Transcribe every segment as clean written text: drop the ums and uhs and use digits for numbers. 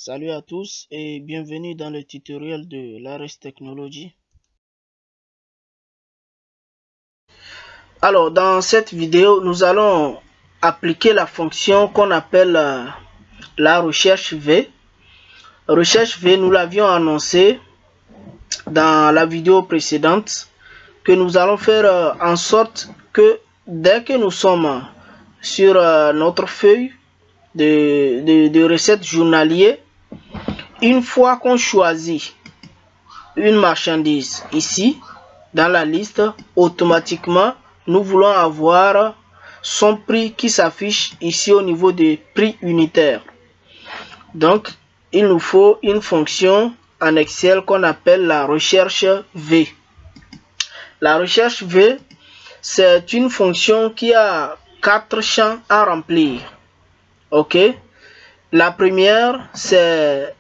Salut à tous et bienvenue dans le tutoriel de l'ARES Technology. Alors dans cette vidéo, nous allons appliquer la fonction qu'on appelle la recherche V. Recherche V, nous l'avions annoncé dans la vidéo précédente que nous allons faire en sorte que dès que nous sommes sur notre feuille de recettes journalier, une fois qu'on choisit une marchandise ici dans la liste, automatiquement nous voulons avoir son prix qui s'affiche ici au niveau des prix unitaires. Donc il nous faut une fonction en Excel qu'on appelle la recherche V. La recherche V, c'est une fonction qui a 4 champs à remplir. Ok, la première c'est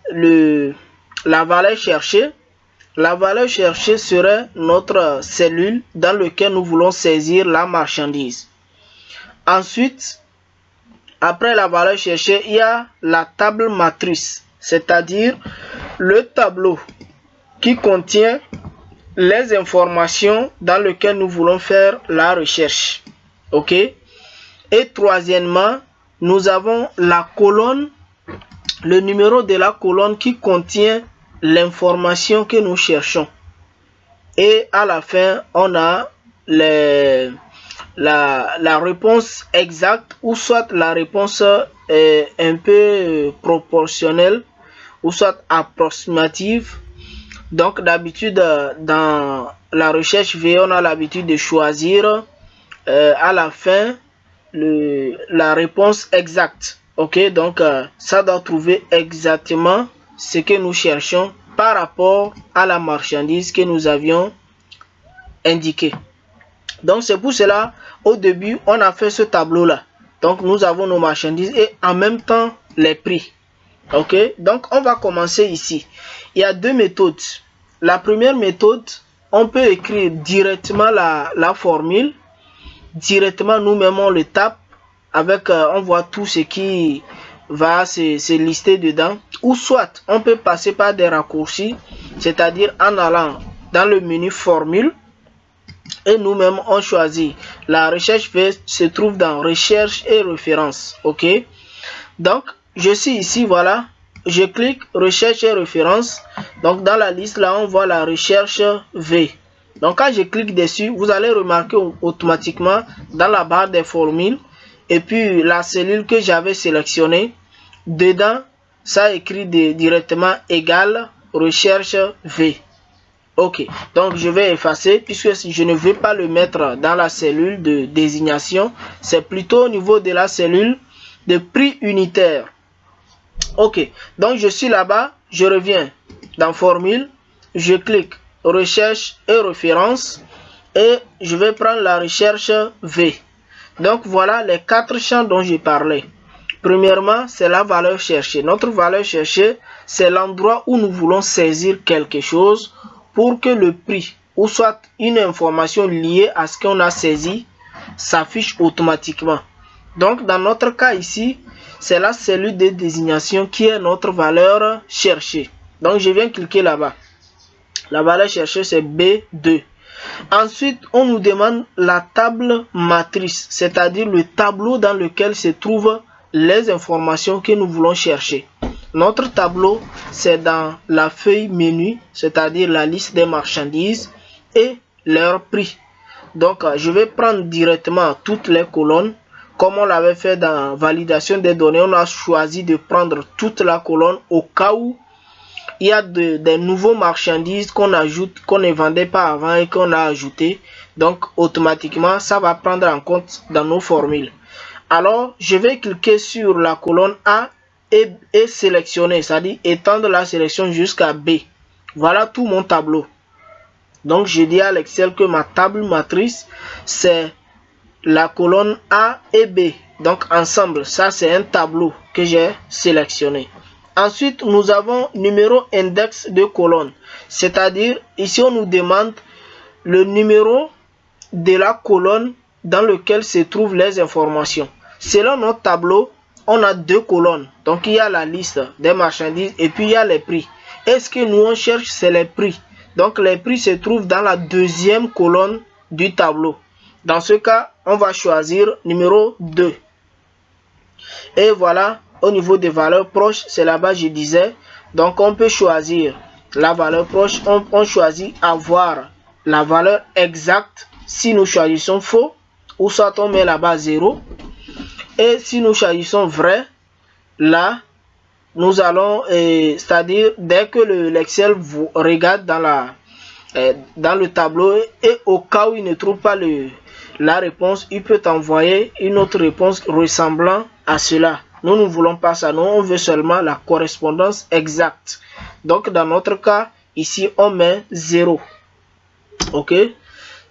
la valeur cherchée. La valeur cherchée serait notre cellule dans laquelle nous voulons saisir la marchandise. Ensuite, après la valeur cherchée, il y a la table matrice, c'est-à-dire le tableau qui contient les informations dans lesquelles nous voulons faire la recherche. Ok? Et troisièmement, nous avons la colonne, le numéro de la colonne qui contient l'information que nous cherchons. Et à la fin, on a la réponse exacte ou soit la réponse un peu proportionnelle ou soit approximative. Donc d'habitude, dans la recherche V, on a l'habitude de choisir à la fin la réponse exacte. Ok, donc ça doit trouver exactement ce que nous cherchons par rapport à la marchandise que nous avions indiqué. Donc c'est pour cela au début on a fait ce tableau là. Donc nous avons nos marchandises et en même temps les prix. Ok, donc on va commencer ici. Il y a deux méthodes. La première méthode, on peut écrire directement la formule. Directement nous-mêmes on le tape avec on voit tout ce qui va se lister dedans, ou soit on peut passer par des raccourcis, c'est-à-dire en allant dans le menu formule et nous-mêmes on choisit la recherche V, se trouve dans recherche et référence. Ok, donc je suis ici, voilà, je clique recherche et référence. Donc dans la liste là on voit la recherche V. Donc quand je clique dessus, vous allez remarquer automatiquement dans la barre des formules et puis la cellule que j'avais sélectionnée, dedans ça écrit directement égal recherche V. Ok, donc je vais effacer puisque je ne vais pas le mettre dans la cellule de désignation, c'est plutôt au niveau de la cellule de prix unitaire. Ok, donc je suis là-bas, je reviens dans formule, je clique recherche et référence et je vais prendre la recherche V. Donc voilà les 4 champs dont j'ai parlé. Premièrement, c'est la valeur cherchée. Notre valeur cherchée, c'est l'endroit où nous voulons saisir quelque chose pour que le prix ou soit une information liée à ce qu'on a saisi s'affiche automatiquement. Donc dans notre cas ici, c'est la cellule de désignation qui est notre valeur cherchée. Donc je viens cliquer là-bas. La valeur cherchée c'est B2. Ensuite, on nous demande la table matrice, c'est-à-dire le tableau dans lequel se trouvent les informations que nous voulons chercher. Notre tableau, c'est dans la feuille menu, c'est-à-dire la liste des marchandises et leur prix. Donc, je vais prendre directement toutes les colonnes. Comme on l'avait fait dans validation des données, on a choisi de prendre toute la colonne au cas où il y a des nouveaux marchandises qu'on ajoute, qu'on ne vendait pas avant et qu'on a ajouté. Donc automatiquement ça va prendre en compte dans nos formules. Alors je vais cliquer sur la colonne A et sélectionner, c'est-à-dire étendre la sélection jusqu'à B. Voilà tout mon tableau. Donc je dis à l'Excel que ma table matrice c'est la colonne A et B. Donc ensemble, ça c'est un tableau que j'ai sélectionné. Ensuite, nous avons numéro index de colonne. C'est-à-dire, ici on nous demande le numéro de la colonne dans lequel se trouvent les informations. Selon notre tableau, on a deux colonnes. Donc il y a la liste des marchandises et puis il y a les prix. Et ce que nous on cherche, c'est les prix. Donc les prix se trouvent dans la deuxième colonne du tableau. Dans ce cas, on va choisir numéro 2. Et voilà, au niveau des valeurs proches, c'est là-bas je disais. Donc on peut choisir la valeur proche. On choisit avoir la valeur exacte si nous choisissons faux. Ou soit on met là-bas 0. Et si nous choisissons vrai, là, nous allons, c'est-à-dire dès que l'Excel vous regarde dans le tableau et au cas où il ne trouve pas la réponse, il peut envoyer une autre réponse ressemblant à cela. Nous ne voulons pas ça, nous on veut seulement la correspondance exacte. Donc dans notre cas, ici on met 0. Ok,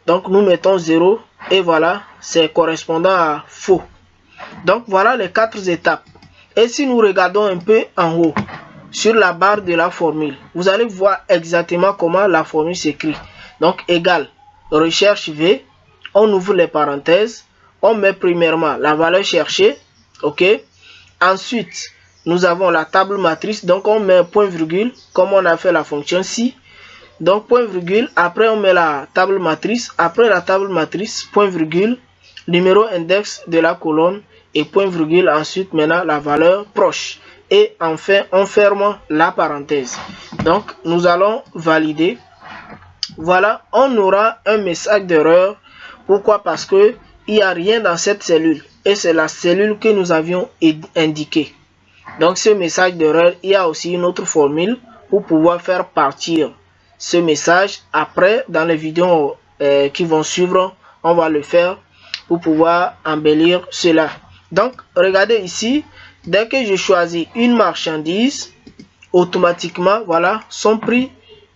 donc nous mettons 0 et voilà, c'est correspondant à faux. Donc voilà les 4 étapes. Et si nous regardons un peu en haut, sur la barre de la formule, vous allez voir exactement comment la formule s'écrit. Donc égal, recherche V, on ouvre les parenthèses, on met premièrement la valeur cherchée, ok. Ensuite, nous avons la table matrice, donc on met point virgule, comme on a fait la fonction si. Donc point virgule, après on met la table matrice, après la table matrice, point virgule, numéro index de la colonne, et point virgule, ensuite maintenant la valeur proche. Et enfin, on ferme la parenthèse. Donc, nous allons valider. Voilà, on aura un message d'erreur. Pourquoi? Parce que il n'y a rien dans cette cellule. Et c'est la cellule que nous avions indiquée. Donc, ce message d'erreur, il y a aussi une autre formule pour pouvoir faire partir ce message. Après, dans les vidéos qui vont suivre, on va le faire pour pouvoir embellir cela. Donc, regardez ici, dès que je choisis une marchandise, automatiquement, voilà, son prix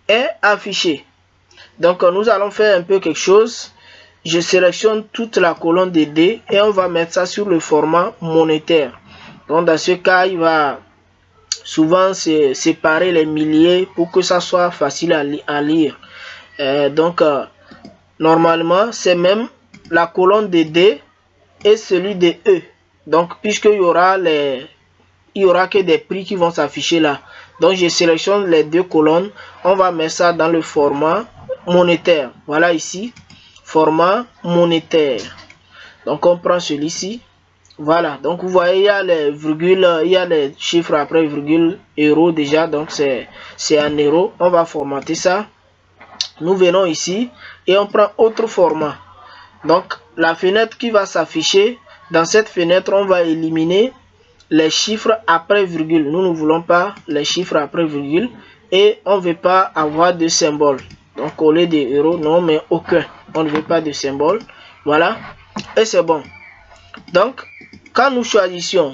est affiché. Donc, nous allons faire un peu quelque chose. Je sélectionne toute la colonne de D et on va mettre ça sur le format monétaire. Donc, dans ce cas, il va souvent séparer les milliers pour que ça soit facile à lire. Normalement, c'est même la colonne de D et celui de E. Donc, puisqu'il y aura que des prix qui vont s'afficher là. Donc, je sélectionne les deux colonnes. On va mettre ça dans le format monétaire. Voilà ici, format monétaire. Donc, on prend celui-ci. Voilà. Donc, vous voyez, il y a les virgules, il y a les chiffres après virgule euro déjà. Donc, c'est en euros. On va formater ça. Nous venons ici et on prend autre format. Donc, la fenêtre qui va s'afficher, dans cette fenêtre, on va éliminer les chiffres après virgule. Nous ne voulons pas les chiffres après virgule et on ne veut pas avoir de symbole. Donc, au lieu de euros, non, mais aucun. On ne veut pas de symbole. Voilà. Et c'est bon. Donc, quand nous choisissons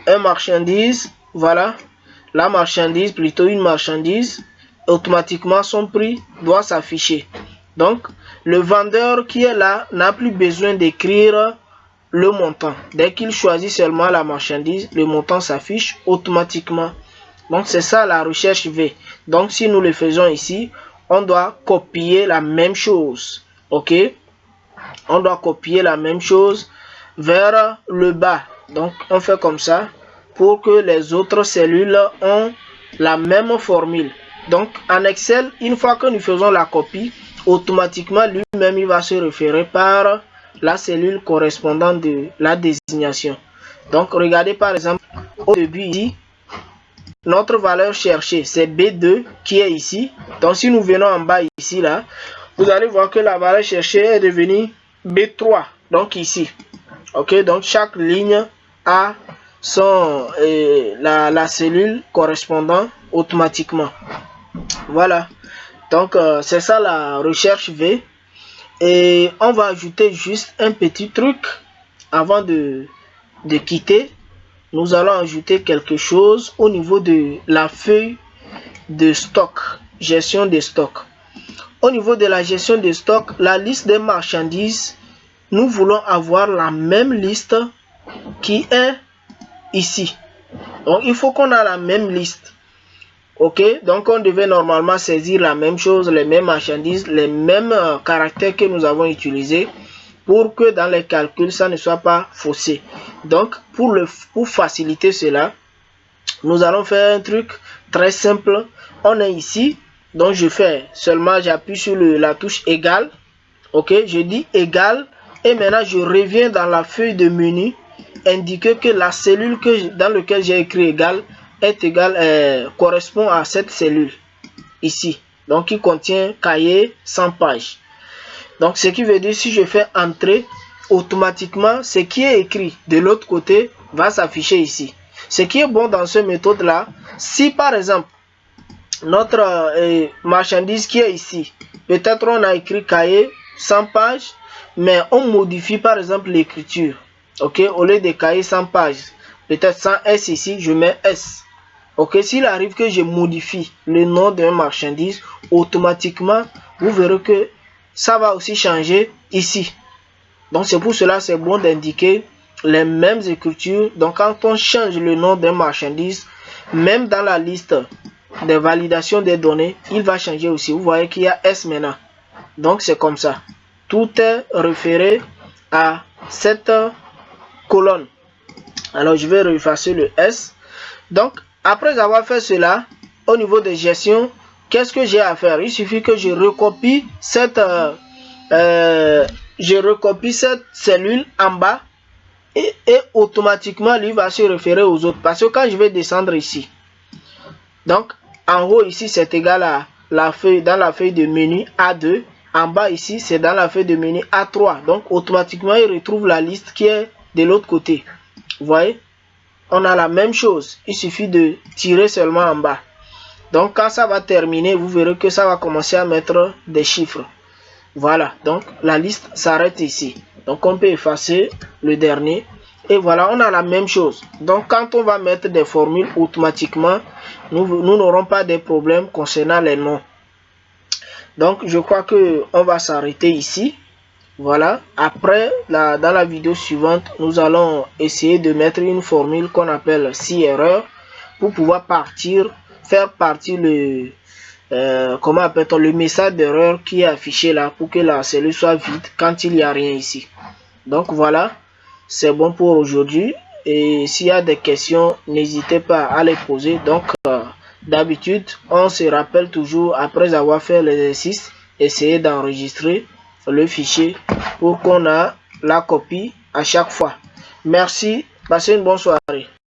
une marchandise, voilà, la marchandise, plutôt une marchandise, automatiquement son prix doit s'afficher. Donc, le vendeur qui est là n'a plus besoin d'écrire le montant. Dès qu'il choisit seulement la marchandise, le montant s'affiche automatiquement. Donc, c'est ça la recherche V. Donc, si nous le faisons ici, on doit copier la même chose. Ok? On doit copier la même chose vers le bas. Donc, on fait comme ça pour que les autres cellules ont la même formule. Donc, en Excel, une fois que nous faisons la copie, automatiquement, lui-même, il va se référer par la cellule correspondante de la désignation. Donc, regardez par exemple, au début ici, notre valeur cherchée, c'est B2 qui est ici. Donc, si nous venons en bas ici, là, vous allez voir que la valeur cherchée est devenue B3. Donc, ici. Ok, donc chaque ligne a la cellule correspondant automatiquement. Voilà. Donc, c'est ça la recherche V. Et on va ajouter juste un petit truc avant de quitter. Nous allons ajouter quelque chose au niveau de la feuille de stock, gestion des stocks. Au niveau de la gestion des stocks, la liste des marchandises, nous voulons avoir la même liste qui est ici. Donc, il faut qu'on ait la même liste. Ok, donc on devait normalement saisir la même chose, les mêmes marchandises, les mêmes caractères que nous avons utilisés. pour que dans les calculs, ça ne soit pas faussé. Donc, pour faciliter cela, nous allons faire un truc très simple. On est ici, donc je fais seulement, j'appuie sur la touche égale. Ok, je dis égal et maintenant je reviens dans la feuille de menu, indiquer que la cellule dans laquelle j'ai écrit égal est égal, correspond à cette cellule ici, donc qui contient cahier 100 pages. Donc ce qui veut dire, si je fais entrer, automatiquement ce qui est écrit de l'autre côté va s'afficher ici. Ce qui est bon dans cette méthode là, si par exemple notre marchandise qui est ici, peut-être on a écrit cahier 100 pages, mais on modifie par exemple l'écriture. Ok, au lieu de cahier 100 pages, peut-être sans S ici, je mets S. Ok, s'il arrive que je modifie le nom d'un marchandise, automatiquement, vous verrez que ça va aussi changer ici. Donc c'est pour cela c'est bon d'indiquer les mêmes écritures. Donc quand on change le nom d'un marchandise, même dans la liste des validations des données, il va changer aussi. Vous voyez qu'il y a S maintenant. Donc c'est comme ça. Tout est référé à cette colonne. Alors je vais effacer le S. Donc après avoir fait cela, au niveau de gestion, qu'est-ce que j'ai à faire? Il suffit que je recopie cette cellule en bas et automatiquement lui va se référer aux autres. Parce que quand je vais descendre ici, donc en haut ici c'est égal à la feuille, dans la feuille de menu A2. En bas ici c'est dans la feuille de menu A3. Donc automatiquement il retrouve la liste qui est de l'autre côté. Vous voyez? On a la même chose. Il suffit de tirer seulement en bas. Donc quand ça va terminer, vous verrez que ça va commencer à mettre des chiffres. Voilà, donc la liste s'arrête ici. Donc on peut effacer le dernier. Et voilà, on a la même chose. Donc quand on va mettre des formules, automatiquement, nous n'aurons pas de problèmes concernant les noms. Donc je crois que on va s'arrêter ici. Voilà, après dans la vidéo suivante, nous allons essayer de mettre une formule qu'on appelle si erreur pour pouvoir faire partir le comment appelle-t-on, le message d'erreur qui est affiché là pour que la cellule soit vide quand il n'y a rien ici. Donc voilà, c'est bon pour aujourd'hui. Et s'il y a des questions, n'hésitez pas à les poser. Donc d'habitude, on se rappelle toujours après avoir fait l'exercice, essayer d'enregistrer le fichier pour qu'on a la copie à chaque fois. Merci, passez une bonne soirée.